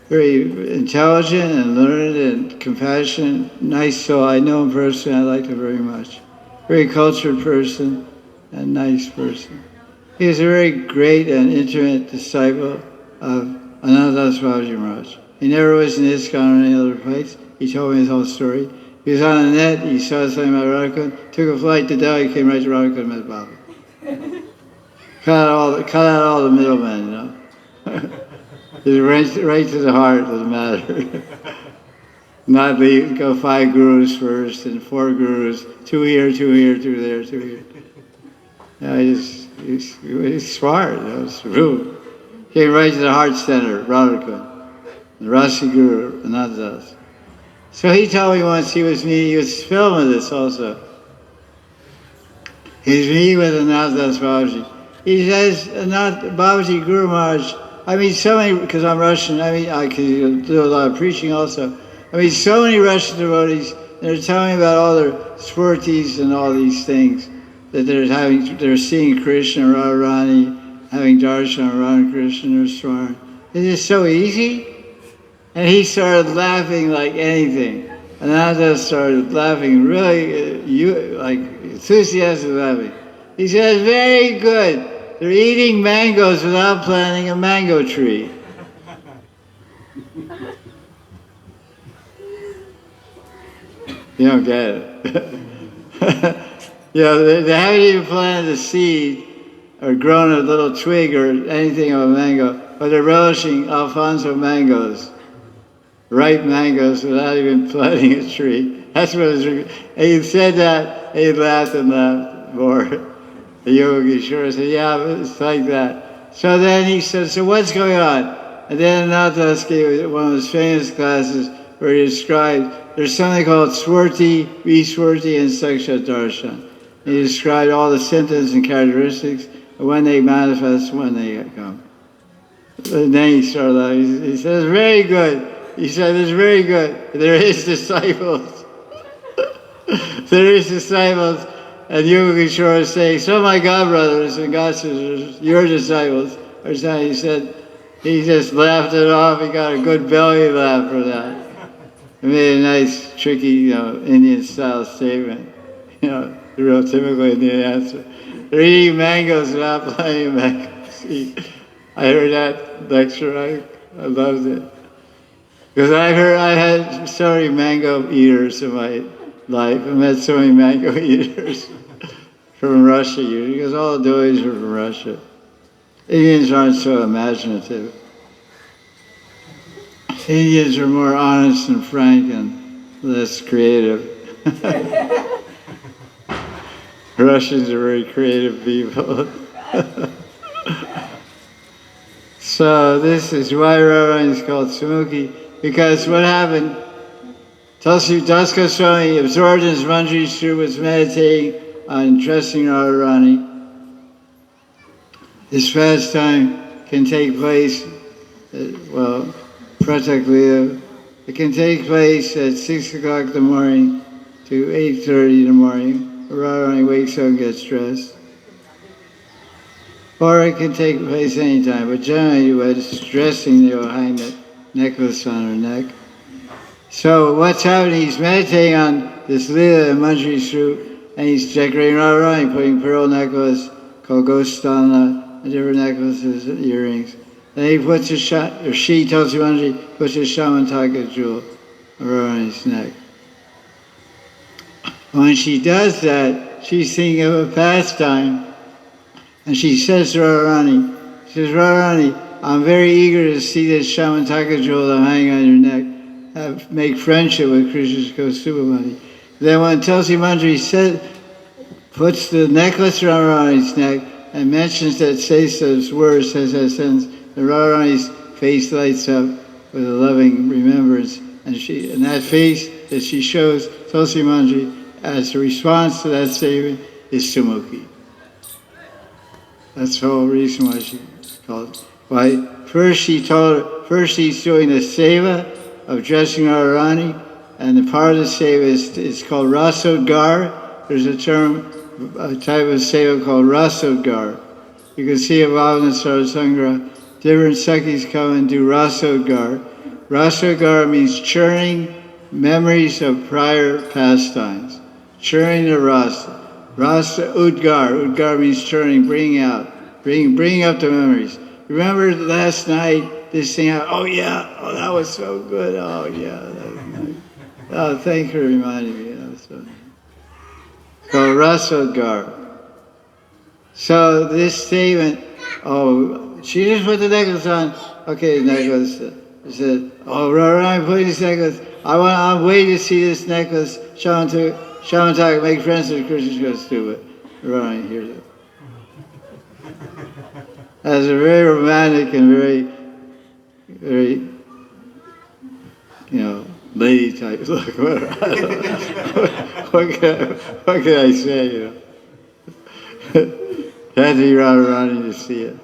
Very intelligent and learned and compassionate, nice soul. I know him personally, I like him very much. Very cultured person and nice person. He is a very great and intimate disciple of Raghunatha Das Babaji Maharaj. He never was in ISKCON or any other place. He told me his whole story. He was on the net, he saw something about Radharani, took a flight to Delhi, came right to Radharani and met Baba. Cut out all the middlemen, you know. Just right to the heart of the matter. Not go 5 gurus first and 4 gurus, 2 here, 2 here, 2 there, 2 here. Yeah, he's smart, you know, it's rude. Came right to the heart center, Radharani, the Rasi Guru, Raghunatha Das. So he told me once he was filming this also. He's meeting with Raghunatha Das Babaji. He says, Babaji Guru Maharaj, I mean so many, because I'm Russian, I mean I can do a lot of preaching also. I mean so many Russian devotees, they're telling me about all their spurtis and all these things, that they're seeing Krishna, Radharani, having darshan, Radha Krishna or Swaran. It's just so easy. And he started laughing like anything. And I started laughing really, like enthusiastic laughing. He said, very good. They're eating mangoes without planting a mango tree. You don't get it. They haven't even planted a seed or grown a little twig or anything of a mango, but they're relishing Alfonso mangoes, ripe mangoes, without even planting a tree. That's what it's. And he said that, and he laughed and laughed more. The yogi sure said, yeah, it's like that. So then he said, so what's going on? And then Nathas gave one of his famous classes where he described, there's something called Swarti, Viswarti, and Saksha Darshan. He described all the symptoms and characteristics, and when they manifest, when they come. And then he started laughing. He said, it's very good. He said, it's very good. They're his disciples. They're his disciples. And Yogi Kishore is saying, so my godbrothers and godsisters, your disciples, are saying, he said, he just laughed it off. He got a good belly laugh for that. He made a nice, tricky, Indian-style statement. The real typical Indian answer. They're eating mangoes without planting mangoes. I heard that lecture. I loved it. Because I had so many mango eaters in my life. I met so many mango eaters from Russia, usually, because all the doys are from Russia. Indians aren't so imaginative. Indians are more honest and frank and less creative. Russians are very creative people. So this is why Radharani is called Sumukhi, because what happened, Tulsi Das Goswami, absorbed in his Manjaris, was meditating on dressing Radharani. This pastime can take place, Pratak Lila. It can take place at 6 o'clock in the morning to 8:30 in the morning. Radharani wakes up and gets dressed. Or it can take place anytime, but generally it's dressing, they will hang the necklace on her neck. So what's happening, he's meditating on this Lila and Manjari Sroop, and he's decorating Radharani, putting pearl necklace called Gostana, and different necklaces and earrings. Then he puts she tells Manjari, puts a Shamantaka jewel around his neck. When she does that, she's thinking of a pastime. And she says to Radharani, Radharani, I'm very eager to see this Shamantaka jewel I'm hanging on your neck, make friendship with Krishna's Kusumanjali. Then when Tulsi Manjari puts the necklace around Radharani's neck and mentions that those words, says that sentence, and Radharani's face lights up with a loving remembrance. And that face that she shows Tulsi Manjari as a response to that statement is Sumukhi. That's the whole reason why she called it. Why? First he's doing the seva of dressing Radharani, and the part of the seva is called Rasodgar. There's a type of seva called Rasodgar. You can see in Bhavanasara Sangra, different Sakhis come and do Rasodgar. Rasodgar means churning memories of prior pastimes. Churning the rasa. Rasa Udgar. Udgar means churning, bringing out, bringing up the memories. Remember last night, this thing happened? Oh yeah, oh that was so good. Oh yeah, that was nice. Oh, thank you for reminding me. That was so nice. So Rasa Udgar. So this statement, she just put the necklace on. Okay, the necklace. She said, I'm putting this necklace. I'm waiting to see this necklace. Shamantaka, make friends with Krishna's go stupid. Radharani hears it. That's a very romantic and very, very, lady type look. What can I say, Had to be Radharani to see it.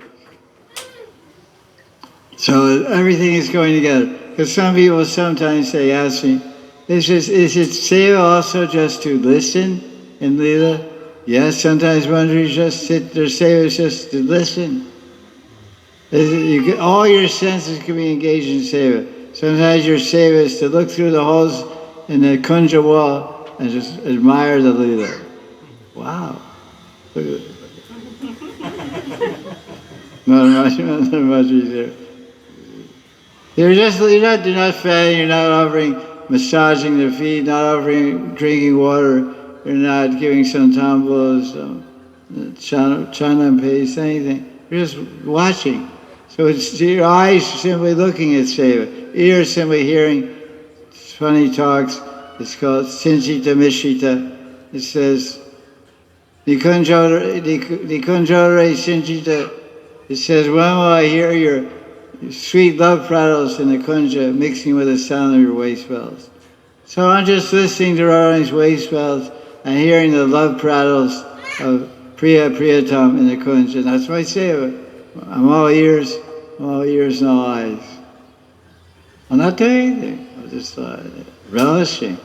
So everything is going together. Because some people sometimes ask me, is it seva also just to listen in Leela? Yes, sometimes Manjari just sit, their seva is just to listen. All your senses can be engaged in seva. Sometimes your seva is to look through the holes in the kunja wall and just admire the Leela. Wow. Look at it. Manjari's there. They're not fatting, you're not offering massaging their feet, not offering drinking water. you're not giving some tambours, chanam paste, anything. You're just watching. So it's your eyes simply looking at seva, ears simply hearing funny talks. It's called Sinchita Mishita. It says, Nikunjore Sinchita. It says, when will I hear your sweet love prattles in the kunja mixing with the sound of your waist bells? So I'm just listening to Radharani's waist bells and hearing the love prattles of Priya Priyatam in the kunja. That's my seva. I'm all ears, no eyes. I'm not doing anything. I'm just relishing.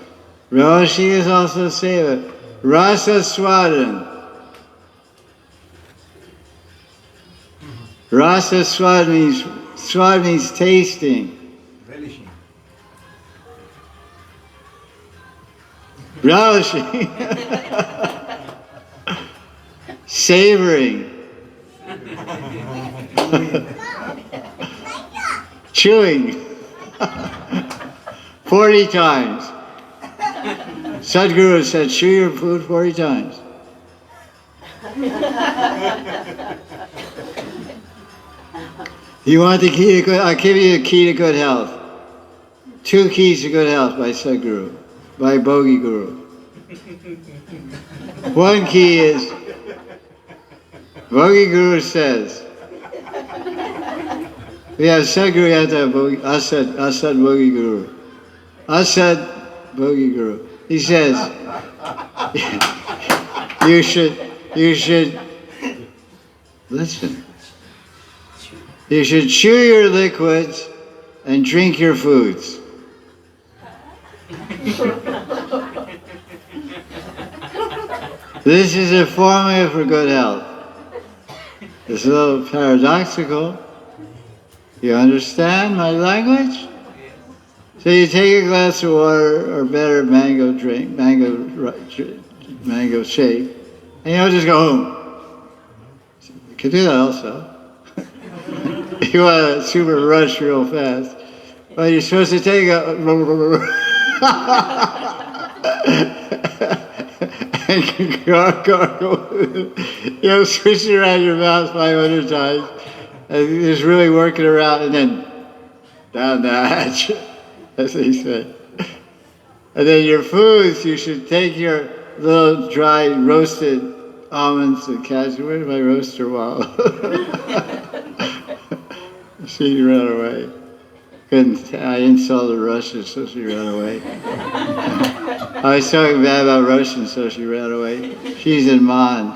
Relishing is also seva. Rasa swadan. Rasa swad means tasting. Relishing. Relishing. Savoring. Chewing. 40 times. Sadhguru said, chew your food 40 times. You want the key to good? I'll give you the key to good health. 2 keys to good health by Sadhguru, by Bhogi Guru. One key is, Bhogi Guru says, we have Sadhguru, we have to have Asad Bhogi Guru. Asad Bhogi Guru. He says, you should, listen. You should chew your liquids and drink your foods. This is a formula for good health. It's a little paradoxical. You understand my language? So you take a glass of water or better mango shake, and you'll just go home. You can do that also. You want to super rush real fast. Well, you're supposed to take a and go, switch it around your mouth 500 times, and just really work it around, and then down the hatch. That's what he said. And then your foods, you should take your little dry roasted almonds and cashew. Where's my roaster wallet? She ran away. I insulted Russians, so she ran away. I was talking bad about Russians, so she ran away. She's in Madan.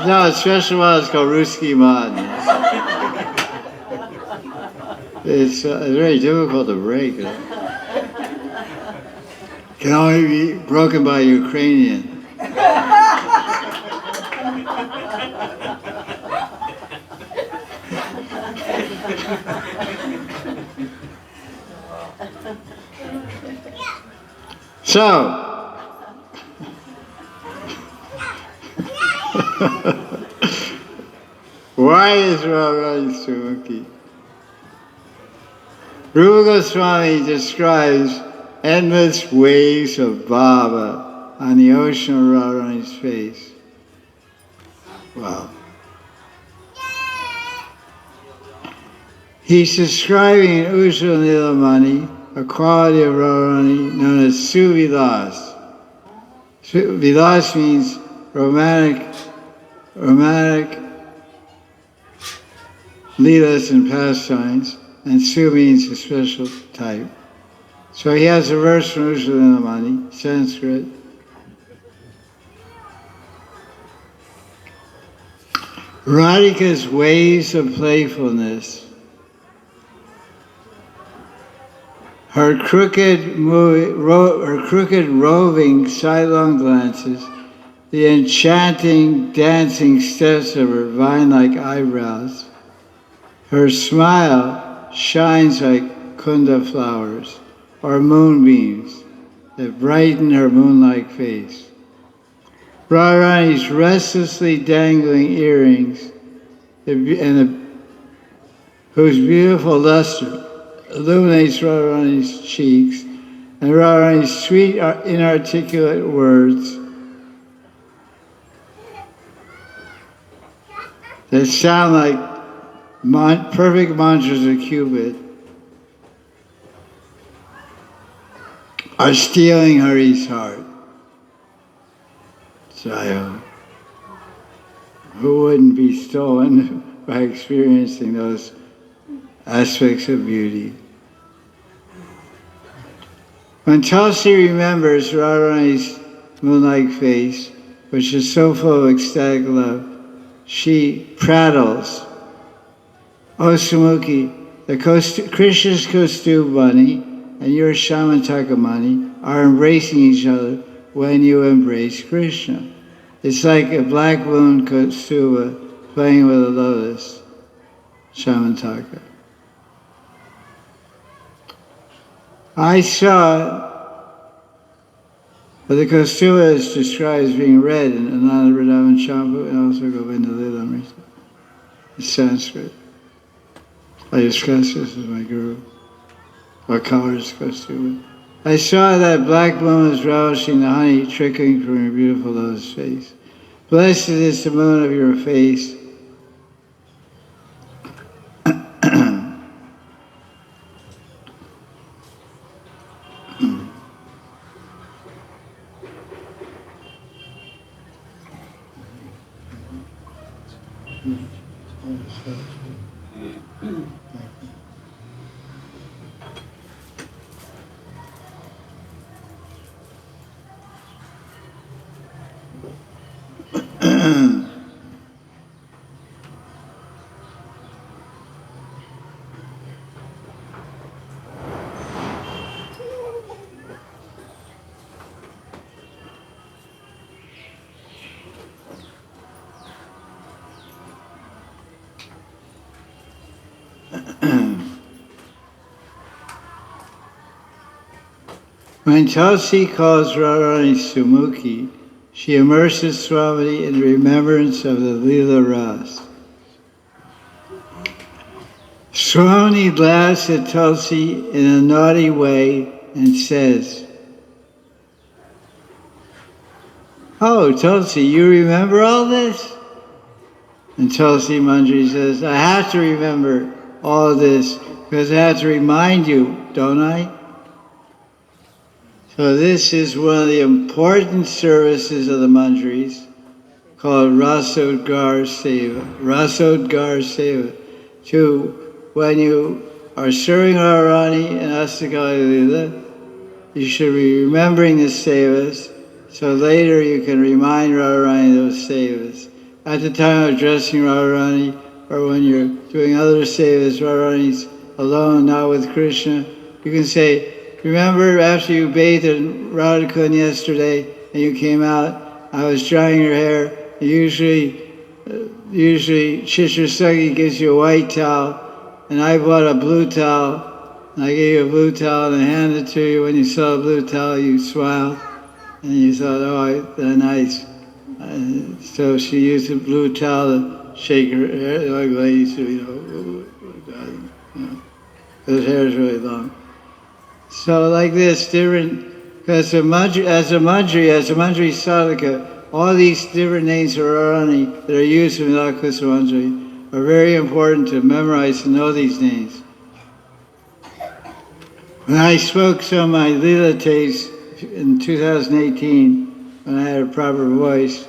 No, it's special one. It's called Ruski Madan. It's very difficult to break. It can only be broken by a Ukrainian. So, why is Radharani Sumukhi? Rupa Goswami describes endless waves of Baba on the ocean of Radharani's face. Wow. He's describing in Usha Nilamani a quality of Radharani known as Suvilas. Vilas means romantic leelas and pastimes, and Su means a special type. So he has a verse from Usha Nilamani, Sanskrit. Radhika's ways of playfulness, her crooked roving sidelong glances, the enchanting dancing steps of her vine-like eyebrows, her smile shines like kunda flowers or moonbeams that brighten her moon-like face. Radharani's restlessly dangling earrings, whose beautiful luster illuminates Radharani's cheeks, and and Radharani's sweet, inarticulate words that sound like perfect mantras of Cupid are stealing Hari's heart. So, who wouldn't be stolen by experiencing those aspects of beauty? When Tulsi remembers Radharani's moon-like face, which is so full of ecstatic love, she prattles, "O Sumukhi, Krishna's costume bunny and your Shamantaka money are embracing each other when you embrace Krishna. It's like a black moon Kaustubha playing with a lotus, Shamantaka." I saw, but the Kaustubha is described as being red in Ananda Vrindavan Shambhu and also Govinda Lilamrita. It's Sanskrit. I discussed this with my guru. What color is Kaustubha? I saw that black moon was relishing the honey trickling from your beautiful lotus face. Blessed is the moon of your face. When Tulsi calls Radharani Sumukhi, she immerses Stavavali in remembrance of the Leela Ras. Stavavali laughs at Tulsi in a naughty way and says, "Oh, Tulsi, you remember all this?" And Tulsi Manjari says, "I have to remember all this because I have to remind you, don't I?" So this is one of the important services of the Manjaris called Rasodgar Seva. Rasodgar Seva. When you are serving Radharani and Astakali Leela, you should be remembering the Sevas, so later you can remind Radharani those Sevas. At the time of dressing Radharani, or when you're doing other Sevas, Radharani's alone, not with Krishna, you can say, "Remember after you bathed in Radhakund yesterday and you came out, I was drying your hair. Usually Chitrasagi gives you a white towel, and I bought a blue towel, and I gave you a blue towel and I handed it to you. When you saw a blue towel, you smiled, and you thought, oh, they're nice." So she used a blue towel to shake her hair, like ladies do, because hair is really long. So like this, different, because as a Manjari Sadhaka, all these different names of Radharani that are used in Vilapa Kusumanjali are very important to memorize and know these names. When I spoke some of my Leela tapes in 2018, when I had a proper voice,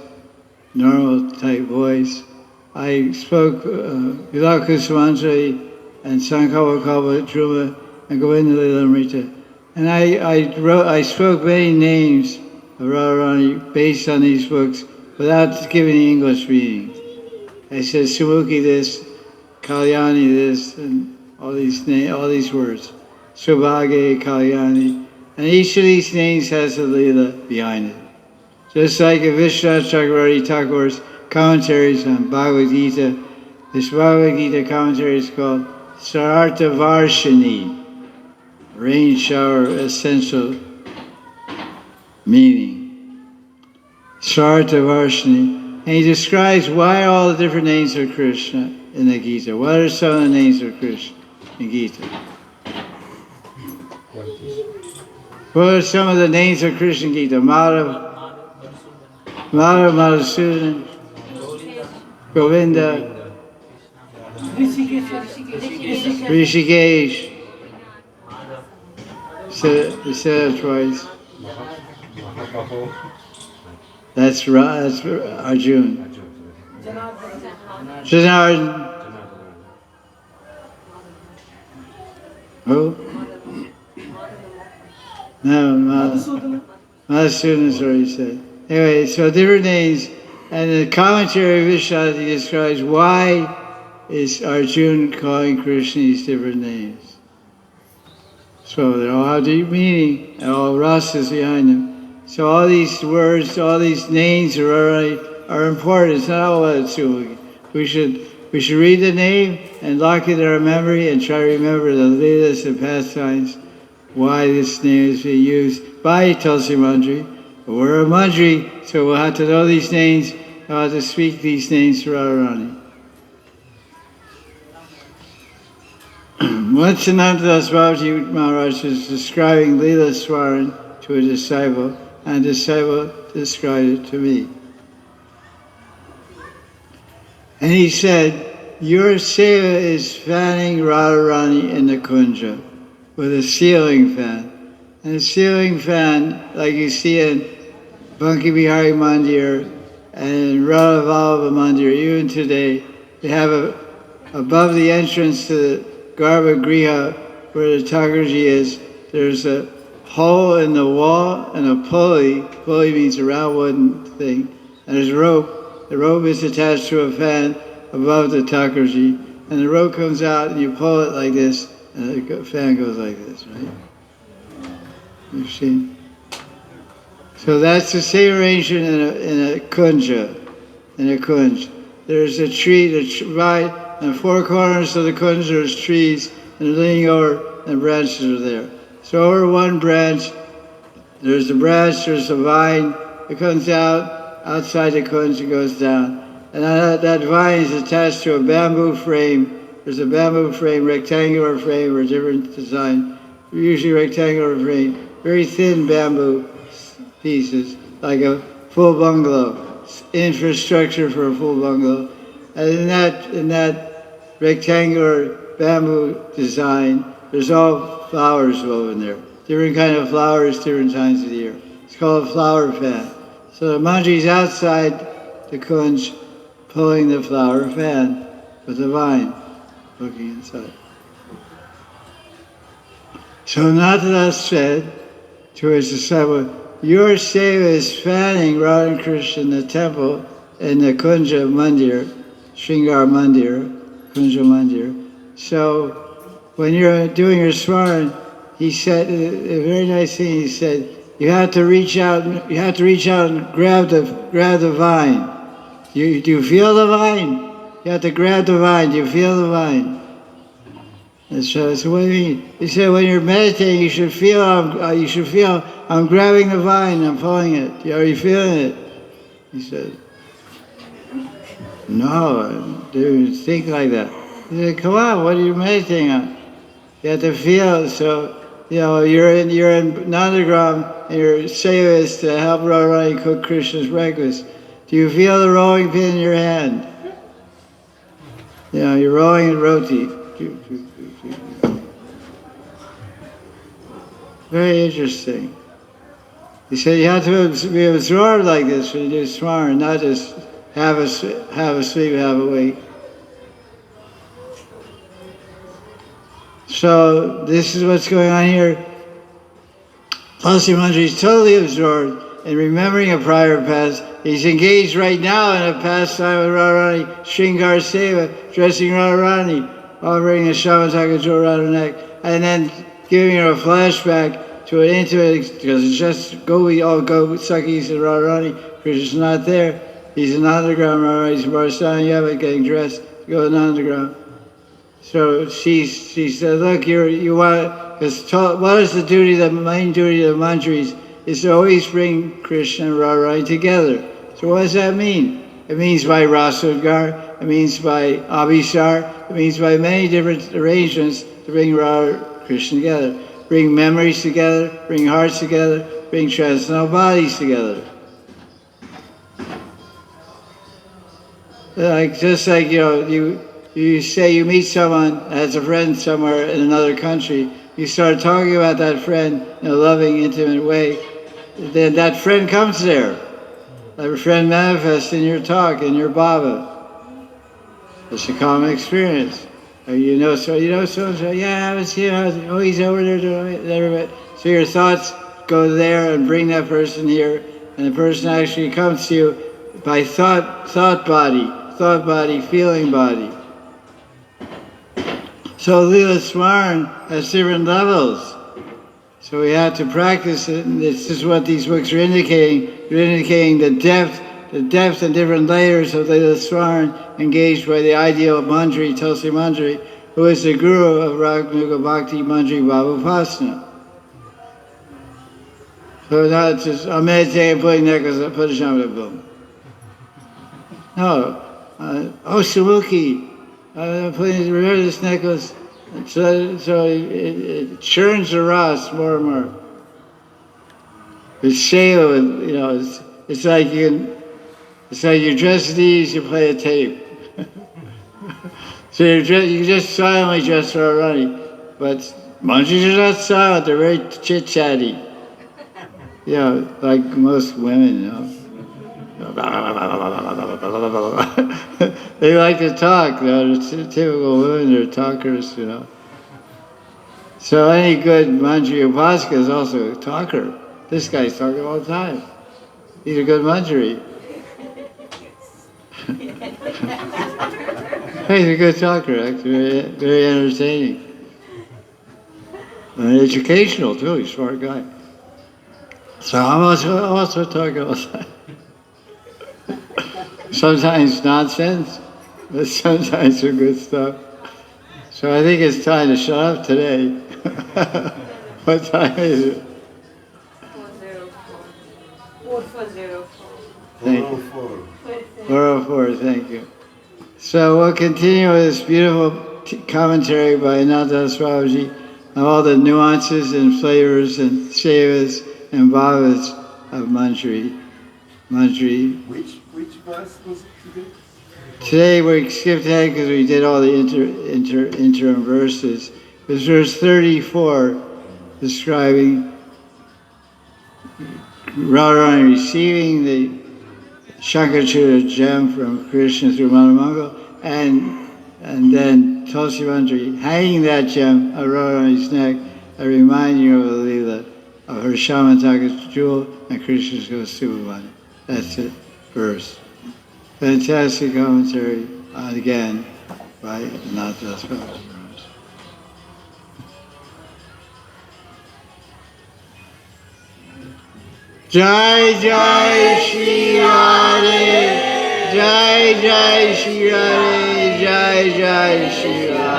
normal type voice, I spoke Vilapa Kusumanjali and Sankalpa Kalpa Druma and Govinda Lilamrita. And I spoke many names of Radharani based on these books without giving the English meaning. I said Sumukhi this, Kalyani this, and all these words. Subhage, Kalyani. And each of these names has a Leela behind it. Just like in Vishwanath Chakravarti Thakur's commentaries on Bhagavad Gita, this Bhagavad Gita commentary is called Sarartha Varshini, rain shower essential meaning. Sarartha Varshini. And he describes why all the different names of Krishna in the Gita. What are some of the names of Krishna in Gita? What are some of the names of Krishna Gita? Madhav, Madhusudan, Govinda, Rishikesh. Say that twice. That's Arjun. Janardhan. Who? No, Madhusudan is already said. Anyway, so different names. And the commentary of Vishwanath describes why is Arjun calling Krishna these different names. So they all have deep meaning and all rasas behind them. So all these words, all these names are important. It's not all about Sumukhi. We should read the name and lock it in our memory and try to remember the leelas and pastimes, why this name is being used by Tulsi Manjari. We're a Manjari, so we'll have to know these names, we'll have to speak these names to Radharani. Once Raghunatha Das Goswami Maharaj was describing Leela Swaran to a disciple, and the disciple described it to me. And he said, your seva is fanning Radharani in the kunja with a ceiling fan. And a ceiling fan, like you see in Banki Bihari Mandir and in Radha Vallabha Mandir, even today, they have above the entrance to the Garbha Griha, where the Thakurji is, there's a hole in the wall and a pulley. Pulley means a round wooden thing. And there's a rope. The rope is attached to a fan above the Thakurji. And the rope comes out and you pull it like this, and the fan goes like this, right? You see? So that's the same arrangement in a kunja. In a kunj. There's a tree, right in the four corners of the kunj there's trees, and leaning over, and branches are there. So over one branch, there's a vine, it comes out, outside the kunj, it goes down. And that vine is attached to a bamboo frame. There's a bamboo frame, rectangular frame, or different design. Usually rectangular frame, very thin bamboo pieces, like a full bungalow, infrastructure for a full bungalow. And in that rectangular bamboo design, there's all flowers woven there. Different kind of flowers, different times of the year. It's called a flower fan. So the manji's outside the kunj, pulling the flower fan with the vine, looking inside. So Raghunatha Das said to his disciple, your seva is fanning Radha and Krishna in the temple in the Kunja Mandir, Shringar Mandir, Kunja Mandir. So when you're doing your swaran, he said a very nice thing. He said, you have to reach out and grab the vine. Do you feel the vine? You have to grab the vine. Do you feel the vine? And so what do you mean? He said, when you're meditating, you should feel I'm grabbing the vine, I'm pulling it. Are you feeling it? He said, no, I didn't think like that. He said, come on, what are you meditating on? You have to feel. So, you're in Nandagram, and your seva is to help Radharani cook Krishna's breakfast. Do you feel the rolling pin in your hand? You're rolling in roti. Very interesting. He said you have to be absorbed like this when you do swaran, not just have a sleep, have a wake. So this is what's going on here. Tulsi Manjari is totally absorbed in remembering a prior past. He's engaged right now in a pastime with Radharani, Shringar Seva, dressing Radharani, offering a Shamataka Jor around her neck, and then giving her a flashback to an intimate, because it's just we all go Sakis and Radharani. Krishna's not there. He's in underground, Radharani's in Barstani Yavat getting dressed to go in underground. So she said, look, you want, because what is the main duty of the manjaris is to always bring Krishna and Radharani together. So what does that mean? It means by Rasodgar, it means by Abhisar, it means by many different arrangements to bring Radha Krishna together. bring memories together, bring hearts together, bring transcendental bodies together. Just like, you say you meet someone as a friend somewhere in another country, you start talking about that friend in a loving, intimate way, then that friend comes there. That friend manifests in your talk, in your bhava. It's a common experience. So so-and-so, yeah, I was here, oh, he's over there. So your thoughts go there and bring that person here, and the person actually comes to you by thought body, feeling body. So Lila Smaran has different levels. So we have to practice it, and this is what these books are indicating. They're indicating the depth and different layers of Lila Smaran engaged by the ideal Manjari, Tulsi Manjari, who is the guru of Raghunatha Bhakti Manjari Bhavapasana. So now it's just, I'm meditating, putting necklace, put a shaman, boom. No, Sumukhi, remember this necklace? So it churns the ras more and more. It's Shayla, it's like you dress these, you play a tape. So you just silently dress for Radharani. But Manjaris are not silent, they're very chit-chatty. Like most women, They like to talk, the typical women are talkers, So any good Manjari Upasaka is also a talker. This guy's talking all the time. He's a good Manjari. He's a good talker, actually, very entertaining. And educational too, he's a smart guy. So I'm also talking all the time. Sometimes nonsense, but sometimes some good stuff. So I think it's time to shut up today. What time is it? 404. Thank you. 404, thank you. So we'll continue with this beautiful commentary by Ananta Babaji on all the nuances and flavors and sevas and bhavas of Manjari. Which verse was it today? Today we skipped ahead because we did all the interim verses. It was verse 34, describing Radharani receiving the Shankaracharya gem from Krishna through Mahamangala, and then Tulsi Manjari hanging that gem on Radharani's neck, a reminder of the Leela of her Shamantaka jewel and Krishna's Stavavali. That's it, verse. Fantastic commentary, again, by Raghunatha Das Goswami. Jai Jai Sri Radhe, Jai Jai Sri Radhe, Jai Jai Sri Radhe.